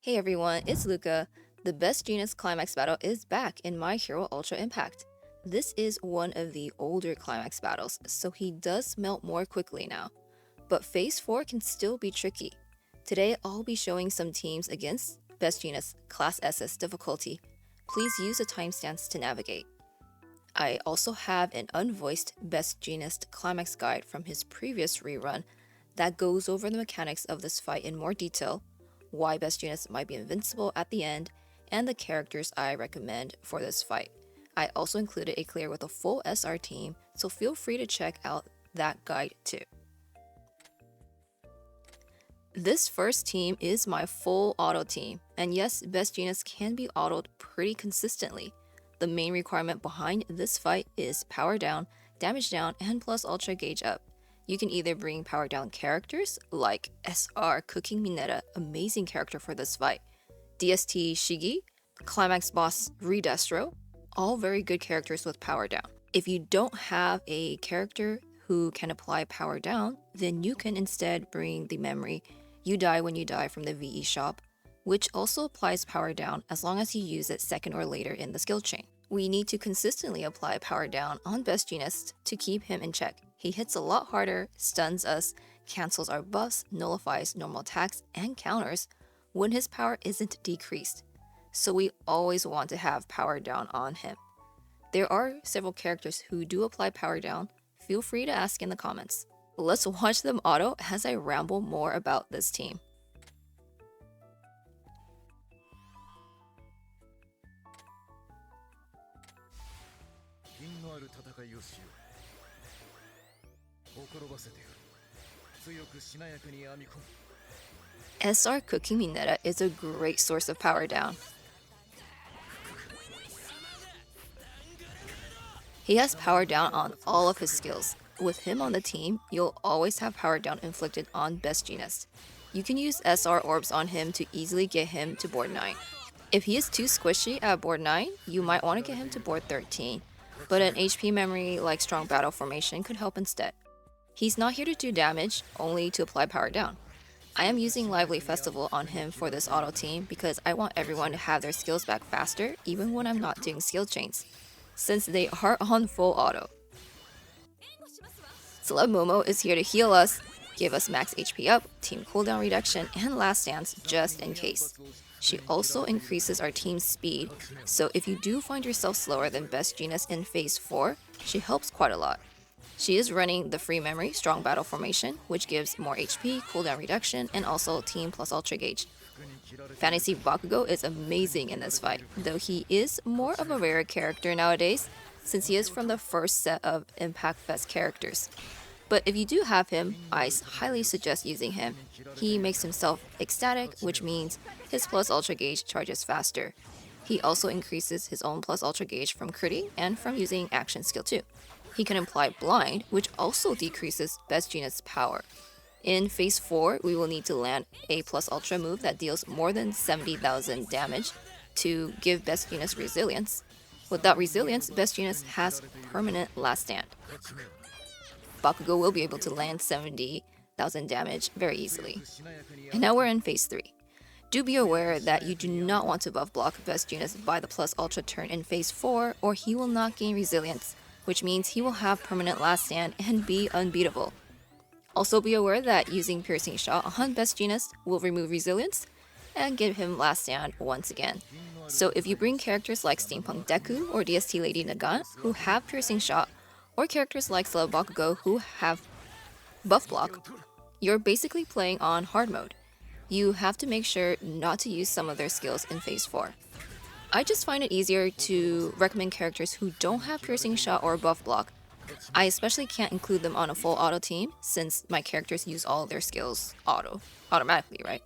Hey everyone, it's Luca. The Best Jeanist Climax Battle is back in My Hero Ultra Impact. This is one of the older climax battles, so he does melt more quickly now. But Phase 4 can still be tricky. Today I'll be showing some teams against Best Jeanist Class SS difficulty. Please use the timestamps to navigate. I also have an unvoiced Best Jeanist Climax guide from his previous rerun that goes over the mechanics of this fight in more detail, why Best Jeanist might be invincible at the end, and the characters I recommend for this fight. I also included a clear with a full SR team, so feel free to check out that guide too. This first team is my full auto team, and yes, Best Jeanist can be autoed pretty consistently. The main requirement behind this fight is power down, damage down, and plus ultra gauge up. You can either bring power down characters like SR Cooking Mineta, amazing character for this fight, DST Shigi, Climax Boss Redestro, all very good characters with power down. If you don't have a character who can apply power down, then you can instead bring the memory You Die When You Die from the VE shop, which also applies power down as long as you use it second or later in the skill chain. We need to consistently apply power down on Best Jeanist to keep him in check. He hits a lot harder, stuns us, cancels our buffs, nullifies normal attacks, and counters when his power isn't decreased. So we always want to have power down on him. There are several characters who do apply power down. Feel free to ask in the comments. Let's watch them auto as I ramble more about this team. SR Cooking Mineta is a great source of power down. He has power down on all of his skills. With him on the team, you'll always have power down inflicted on Best Jeanist. You can use SR orbs on him to easily get him to board 9. If he is too squishy at board 9, you might want to get him to board 13, but an HP memory like Strong Battle Formation could help instead. He's not here to do damage, only to apply power down. I am using Lively Festival on him for this auto team because I want everyone to have their skills back faster even when I'm not doing skill chains, since they are on full auto. Celeb Momo is here to heal us, give us max HP up, team cooldown reduction, and last stance just in case. She also increases our team's speed, so if you do find yourself slower than Best Jeanist in Phase 4, she helps quite a lot. She is running the free memory Strong Battle Formation, which gives more HP, cooldown reduction, and also team plus ultra gauge. Fantasy Bakugo is amazing in this fight, though he is more of a rare character nowadays, since he is from the first set of Impact Fest characters. But if you do have him, I highly suggest using him. He makes himself ecstatic, which means his plus ultra gauge charges faster. He also increases his own plus ultra gauge from critting and from using action skill 2. He can apply blind, which also decreases Best Jeanist's power. In Phase 4, we will need to land a plus ultra move that deals more than 70,000 damage to give Best Jeanist resilience. Without resilience, Best Jeanist has permanent last stand. Bakugo will be able to land 70,000 damage very easily. And now we're in Phase 3. Do be aware that you do not want to buff block Best Jeanist by the plus ultra turn in Phase 4 or he will not gain resilience, which means he will have permanent last stand and be unbeatable. Also be aware that using Piercing Shot on Best Jeanist will remove resilience and give him last stand once again. So if you bring characters like Steampunk Deku or DST Lady Nagant who have Piercing Shot, or characters like Celeb Bakugo who have buff block, you're basically playing on hard mode. You have to make sure not to use some of their skills in Phase 4. I just find it easier to recommend characters who don't have Piercing Shot or buff block. I especially can't include them on a full auto team since my characters use all their skills automatically, right?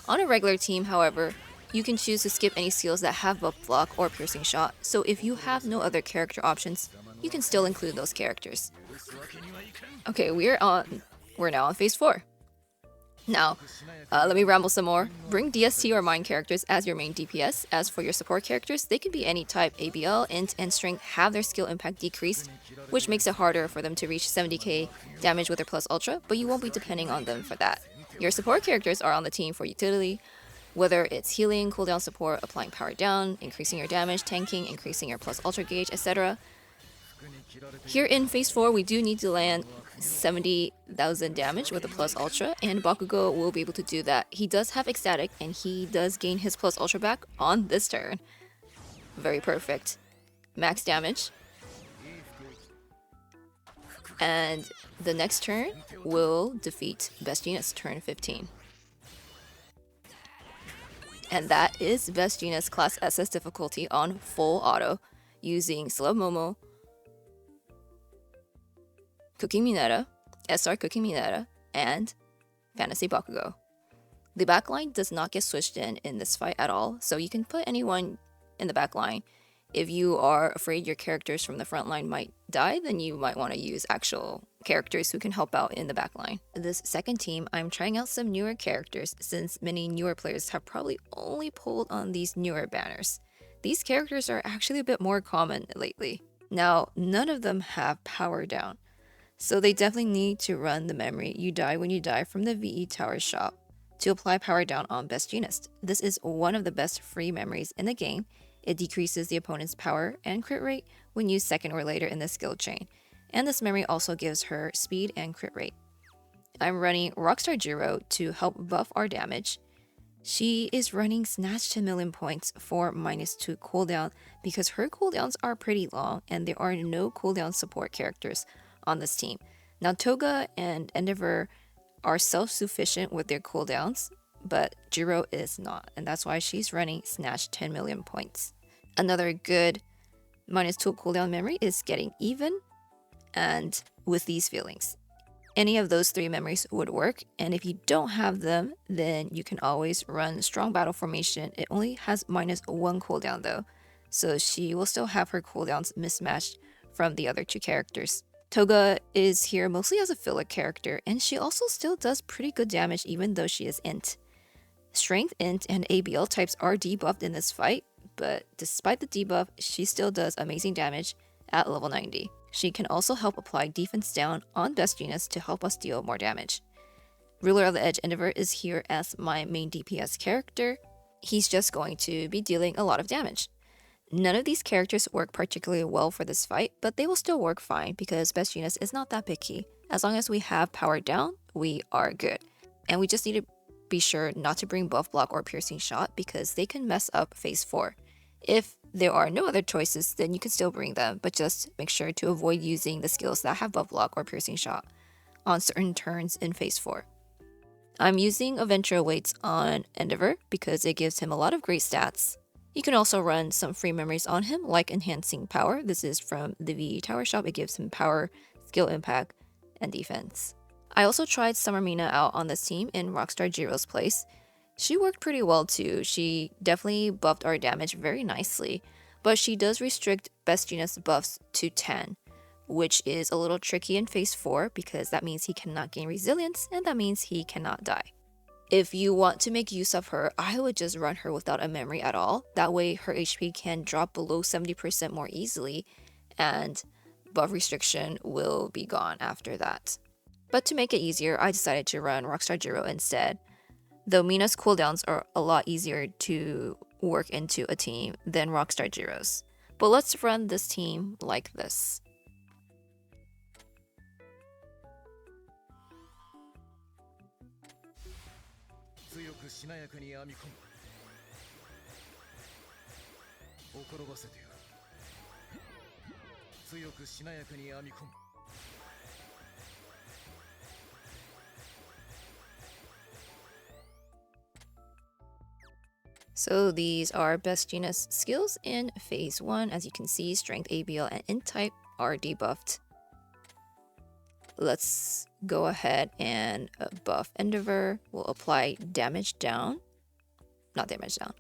On a regular team, however, you can choose to skip any skills that have buff block or Piercing Shot, so if you have no other character options, you can still include those characters. Okay, we're now on Phase 4. Now, let me ramble some more. Bring DST or Mine characters as your main DPS. As for your support characters, they can be any type. ABL, Int, and Strength have their skill impact decreased, which makes it harder for them to reach 70k damage with their plus ultra, but you won't be depending on them for that. Your support characters are on the team for utility, Whether it's healing, cooldown support, applying power down, increasing your damage, tanking, increasing your plus ultra gauge, etc. Here in phase 4, we do need to land 70,000 damage with the plus ultra, and Bakugo will be able to do that. He does have ecstatic, and he does gain his plus ultra back on this turn. Very perfect. Max damage. And the next turn will defeat Best Jeanist, turn 15. And that is Best Jeanist Class SS difficulty on full auto, using Celeb Momo, Cooking Mineta, SR Cooking Mineta, and Fantasy Bakugo. The backline does not get switched in this fight at all, so you can put anyone in the backline. If you are afraid your characters from the front line might die, then you might want to use actual characters who can help out in the backline. This second team, I'm trying out some newer characters since many newer players have probably only pulled on these newer banners. These characters are actually a bit more common lately. Now, none of them have power down, so they definitely need to run the memory "You Die When You Die" from the VE Tower shop to apply power down on Best Jeanist. This is one of the best free memories in the game. It decreases the opponent's power and crit rate when used second or later in the skill chain, and this memory also gives her speed and crit rate. I'm running Rockstar Jiro to help buff our damage. She is running Snatch to million points for -2 cooldown because her cooldowns are pretty long and there are no cooldown support characters on this team. Now Toga and Endeavor are self-sufficient with their cooldowns, but Jiro is not, and that's why she's running Snatch 10 million points. Another good -2 cooldown memory is Getting Even, and With These Feelings. Any of those 3 memories would work, and if you don't have them, then you can always run Strong Battle Formation. It only has -1 cooldown though, so she will still have her cooldowns mismatched from the other 2 characters. Toga is here mostly as a filler character, and she also still does pretty good damage even though she is Int. Strength, Int, and ABL types are debuffed in this fight, but despite the debuff, she still does amazing damage at level 90. She can also help apply defense down on Best Jeanist to help us deal more damage. Ruler of the Edge Endeavor is here as my main DPS character. He's just going to be dealing a lot of damage. None of these characters work particularly well for this fight, but they will still work fine because Best Jeanist is not that picky. As long as we have power down, we are good. And we just need to be sure not to bring buff block or piercing shot because they can mess up phase 4. If there are no other choices, then you can still bring them, but just make sure to avoid using the skills that have buff block or piercing shot on certain turns in phase 4. I'm using Adventure Awaits on Endeavor because it gives him a lot of great stats. You can also run some free memories on him, like Enhancing Power. This is from the VE Tower shop. It gives him power, skill impact, and defense. I also tried Summer Mina out on this team in Rockstar Jiro's place. She worked pretty well too. She definitely buffed our damage very nicely, but she does restrict Best Jeanist buffs to 10, which is a little tricky in phase 4 because that means he cannot gain resilience and that means he cannot die. If you want to make use of her, I would just run her without a memory at all. That way her HP can drop below 70% more easily and buff restriction will be gone after that. But to make it easier, I decided to run Rockstar Jiro instead. Though Mina's cooldowns are a lot easier to work into a team than Rockstar Jiro's. But let's run this team like this. So these are Best Jeanist skills in phase 1. As you can see, Strength, ABL, and Int type are debuffed. Let's go ahead and buff Endeavor. We'll apply damage down. Not damage down.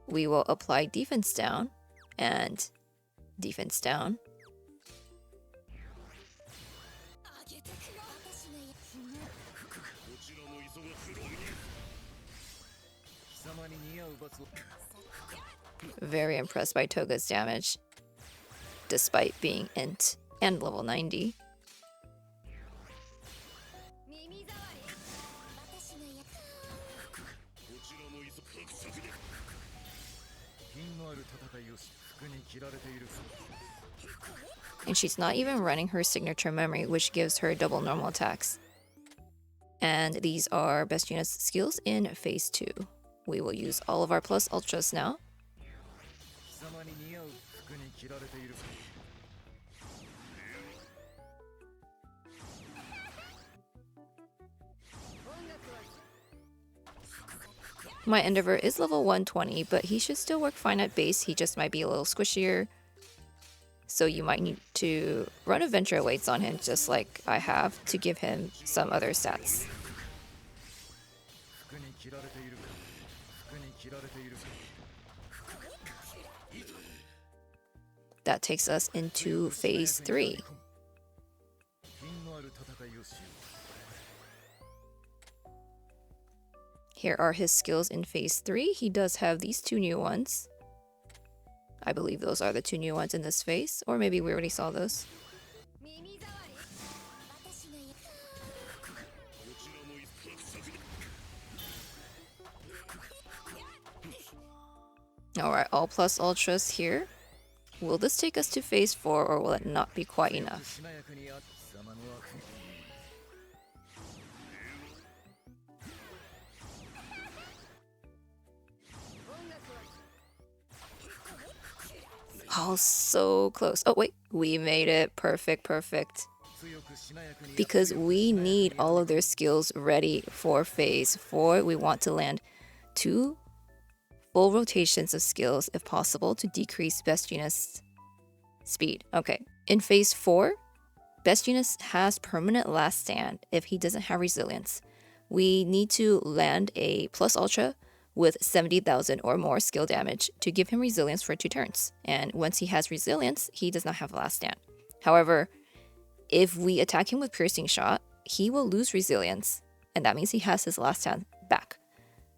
We will apply defense down and defense down. Very impressed by Toga's damage, despite being Int and level 90. And she's not even running her signature memory, which gives her double normal attacks. And these are Best Jeanist skills in Phase 2. We will use all of our plus ultras now. My Endeavor is level 120, but he should still work fine at base. He just might be a little squishier. So you might need to run adventure weights on him, just like I have, to give him some other stats. That takes us into Phase 3. Here are his skills in Phase 3. He does have these two new ones. I believe those are the two new ones in this phase, or maybe we already saw those. Alright, all plus ultras here. Will this take us to Phase 4, or will it not be quite enough? Oh, so close. Oh, wait. We made it. Perfect, perfect. Because we need all of their skills ready for Phase 4. We want to land 2 full rotations of skills, if possible, to decrease Best Jeanist's speed. Okay. In Phase 4, Best Jeanist has permanent last stand if he doesn't have resilience. We need to land a plus ultra with 70,000 or more skill damage to give him resilience for 2 turns. And once he has resilience, he does not have last stand. However, if we attack him with piercing shot, he will lose resilience, and that means he has his last stand back.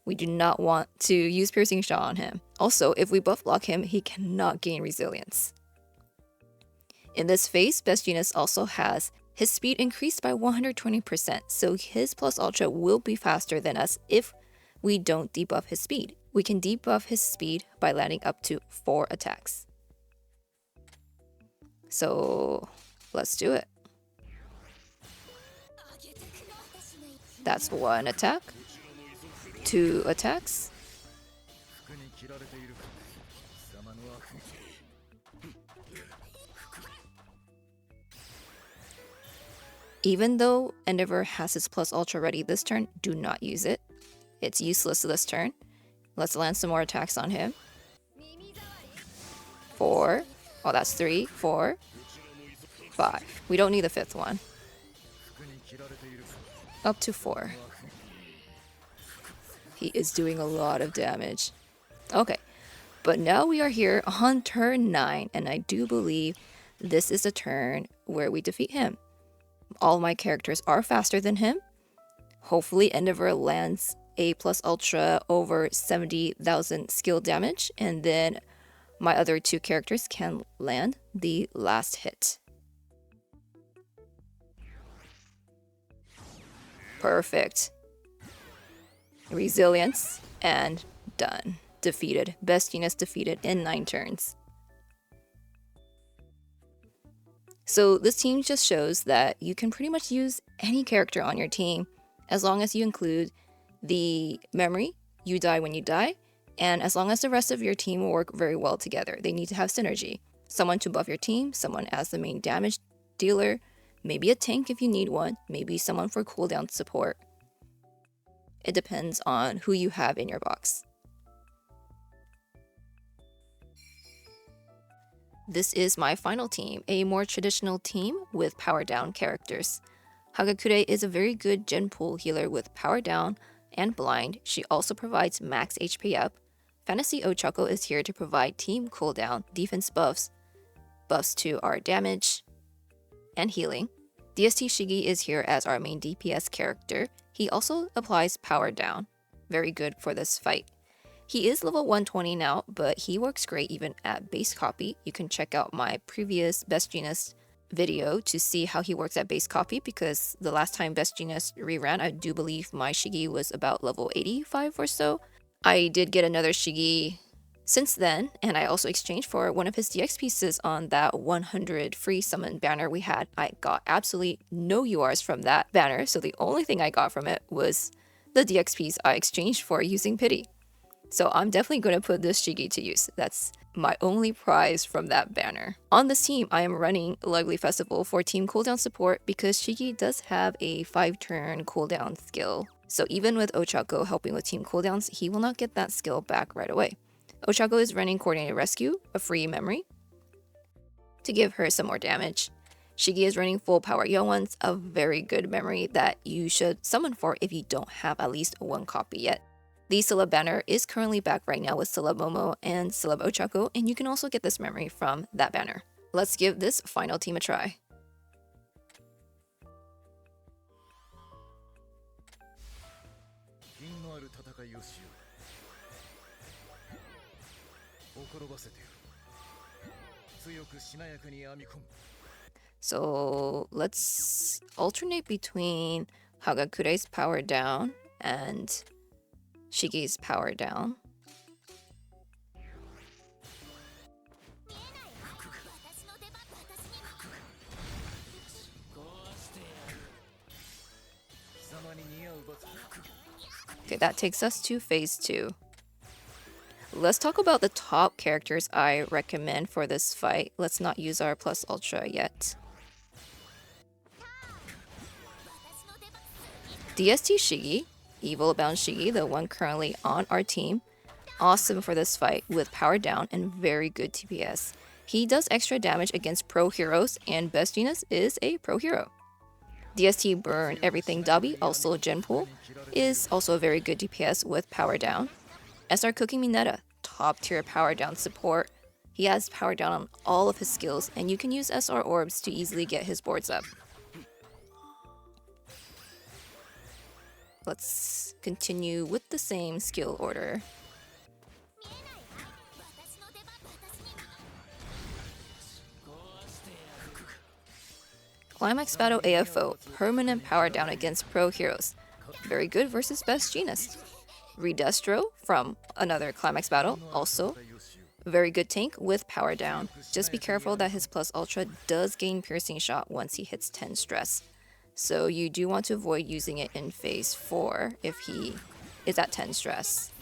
We do not want to use piercing shot on him. Also, if we buff block him, he cannot gain resilience. In this phase, Best Jeanist also has his speed increased by 120%, so his plus ultra will be faster than us if we don't debuff his speed. We can debuff his speed by landing up to 4 attacks. So let's do it. That's 1 attack, 2 attacks. Even though Endeavor has his plus ultra ready this turn, do not use it. It's useless this turn. Let's land some more attacks on him. 4. Oh, that's 3, 4, 5. We don't need the 5th one. Up to 4. He is doing a lot of damage. Okay, but now we are here on turn 9, and I do believe this is a turn where we defeat him. All my characters are faster than him. Hopefully Endeavor lands a plus ultra over 70,000 skill damage, and then my other 2 characters can land the last hit. Perfect. Resilience, and done. Defeated. Best Jeanist defeated in 9 turns. So this team just shows that you can pretty much use any character on your team as long as you include the memory, you die when you die, and as long as the rest of your team will work very well together. They need to have synergy. Someone to buff your team, someone as the main damage dealer, maybe a tank if you need one, maybe someone for cooldown support. It depends on who you have in your box. This is my final team, a more traditional team with power down characters. Hagakure is a very good gen pool healer with power down and blind. She also provides max HP up. Fantasy Ochako is here to provide team cooldown, defense buffs, buffs to our damage, and healing. DST Shigi is here as our main DPS character. He also applies power down. Very good for this fight. He is level 120 now, but he works great even at base copy. You can check out my previous Best Jeanist video to see how he works at base copy, because the last time Best Jeanist reran, I do believe my Shigi was about level 85 or so. I did get another Shigi since then, and I also exchanged for one of his DX pieces on that 100 free summon banner we had. I got absolutely no URs from that banner, so the only thing I got from it was the DX piece I exchanged for using Pity. So I'm definitely going to put this Shigi to use. That's my only prize from that banner. On this team, I am running Lovely Festival for team cooldown support because Shigi does have a 5-turn cooldown skill. So even with Ochako helping with team cooldowns, he will not get that skill back right away. Ochako is running Coordinated Rescue, a free memory, to give her some more damage. Shigi is running full power Yoans, a very good memory that you should summon for if you don't have at least one copy yet. The Celeb banner is currently back right now with Celeb Momo and Celeb Ochako, and you can also get this memory from that banner. Let's give this final team a try. So let's alternate between Hagakure's power down and Shigi's power down. Okay, that takes us to phase 2. Let's talk about the top characters I recommend for this fight. Let's not use our plus ultra yet. DST Shigi, Evil Bound Shigi, the one currently on our team. Awesome for this fight with power down and very good TPS. He does extra damage against pro heroes, and Best Jeanist is a pro hero. DST Burn Everything Dabi, also Genpool, is also a very good DPS with power down. SR Cooking Mineta, top tier power down support. He has power down on all of his skills, and you can use SR Orbs to easily get his boards up. Let's continue with the same skill order. Climax Battle AFO, permanent power down against pro heroes. Very good versus Best Jeanist. Redestro from another Climax Battle, also very good tank with power down. Just be careful that his plus ultra does gain piercing shot once he hits 10 stress. So you do want to avoid using it in phase 4 if he is at 10 stress.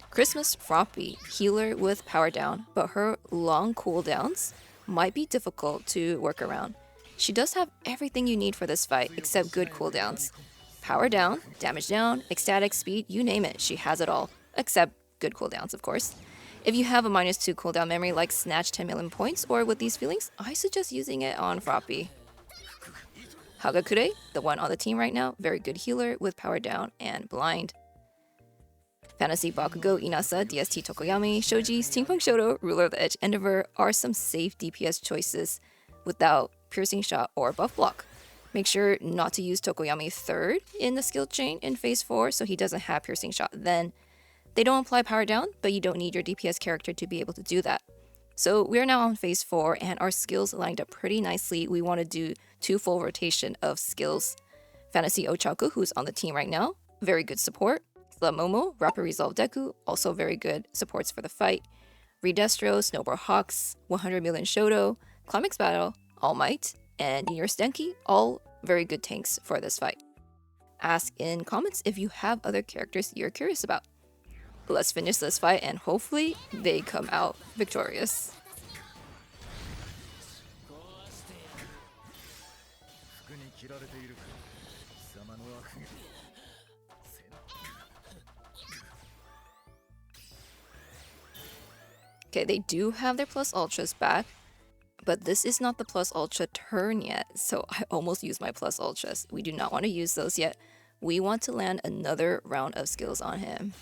Christmas Froppy, healer with power down, but her long cooldowns might be difficult to work around. She does have everything you need for this fight except good cooldowns. Power down, damage down, ecstatic, speed, you name it, she has it all. Except good cooldowns, of course. If you have a -2 cooldown memory like Snatch 10 million points or with these feelings, I suggest using it on Froppy. Hagakure, the one on the team right now, very good healer with power down and blind. Fantasy Bakugo, Inasa, DST Tokoyami, Shoji, Steampunk Shoto, Ruler of the Edge Endeavor are some safe DPS choices without piercing shot or buff block. Make sure not to use Tokoyami third in the skill chain in phase 4 so he doesn't have piercing shot then. They don't apply power down, but you don't need your DPS character to be able to do that. So we're now on phase 4 and our skills lined up pretty nicely. We want to do 2 full rotation of skills. Fantasy Ochaku, who's on the team right now, very good support. Celeb Momo, Rapid Resolve Deku, also very good supports for the fight. Redestro, Snowboard Hawks, 100 million Shoto, Climax Battle, All Might, and Jeanist Denki, all very good tanks for this fight. Ask in comments if you have other characters you're curious about. Let's finish this fight and hopefully they come out victorious. Okay, they do have their plus ultras back, but this is not the plus ultra turn yet, so I almost used my plus ultras. We do not want to use those yet. We want to land another round of skills on him.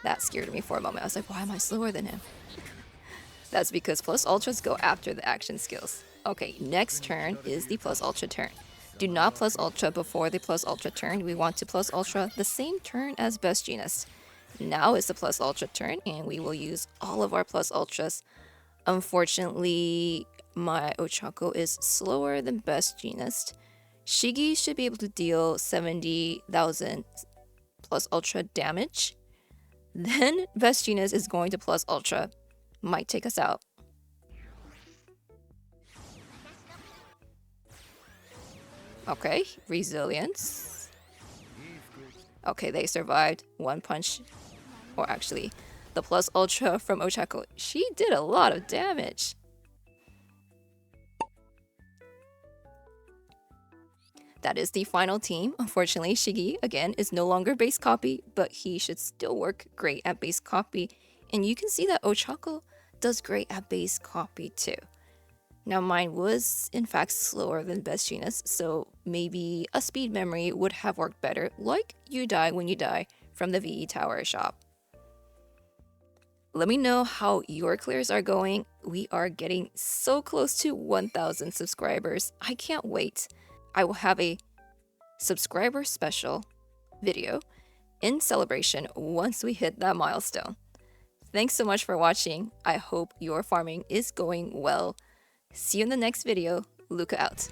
That scared me for a moment. I was like, why am I slower than him? That's because plus ultras go after the action skills. Okay, next turn is the plus ultra turn. Do not plus ultra before the plus ultra turn. We want to plus ultra the same turn as Best Jeanist. Now is the plus ultra turn and we will use all of our plus ultras. Unfortunately, my Ochako is slower than Best Jeanist. Shigi should be able to deal 70,000 plus ultra damage. Then Best Jeanist is going to plus ultra. Might take us out. Okay, resilience. Okay, they survived one punch. Or actually, the plus ultra from Ochako. She did a lot of damage. That is the final team. Unfortunately, Shigi, again, is no longer base copy, but he should still work great at base copy. And you can see that Ochako does great at base copy too. Now, mine was, in fact, slower than Best Jeanist, so maybe a speed memory would have worked better, like You Die When You Die from the VE Tower shop. Let me know how your clears are going. We are getting so close to 1,000 subscribers. I can't wait. I will have a subscriber special video in celebration once we hit that milestone. Thanks so much for watching. I hope your farming is going well. See you in the next video. Luca out.